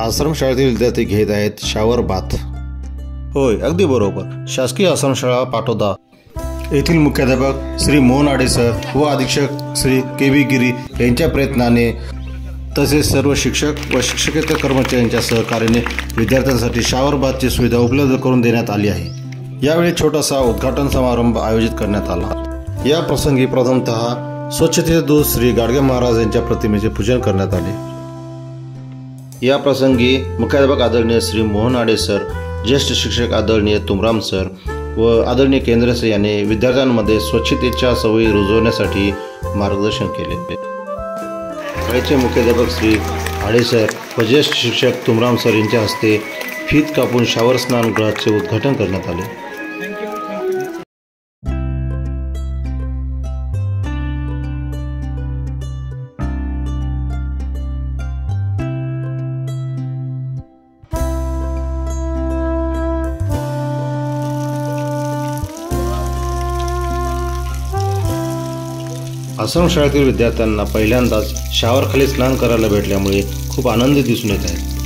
आश्रमशाळेतील विद्यार्थी घेत आहेत शावर बाथ। होय, अगदी बरोबर। शासकीय आश्रमशाळा पाटोदा येथील मुख्याध्यापक श्री मोहन आडे सर व अधीक्षक श्री के.व्ही. गिरी यांच्या प्रयत्नाने तसेच सर्व शिक्षक व शिक्षकेतर कर्मचाऱ्यांच्या सहकार्याने विद्यार्थ्यांसाठी शावर बाथची सुविधा उपलब्ध करून देण्यात आली आहे। यावेळी छोटासा उद्घाटन समारंभ आयोजित करण्यात आला। या प्रसंगी प्रथमतः स्वच्छतेचे दूत श्री गाडगे महाराज यांच्या प्रतिमेचे पूजन करण्यात आले। या प्रसंगी मुख्याध्यापक आदरणीय श्री मोहन आडे सर, ज्येष्ठ शिक्षक आदरणीय तुमराम सर व आदरणीय केंद्र सर यांनी विद्यार्थ्यांमध्ये स्वच्छतेच्या सवयी रुजवण्यासाठी मार्गदर्शन केले। शाळेचे मुख्याध्यापक श्री आडे सर व ज्येष्ठ शिक्षक तुमराम सर यांच्या हस्ते फीत कापून शावर स्नानगृहाचे उद्घाटन करण्यात आले। आश्रमशाळेतील विद्यार्थ्यांना पहिल्यांदाच शावरखाली स्नान करायला भेटल्यामुळे खूप आनंदी दिसून येत आहे।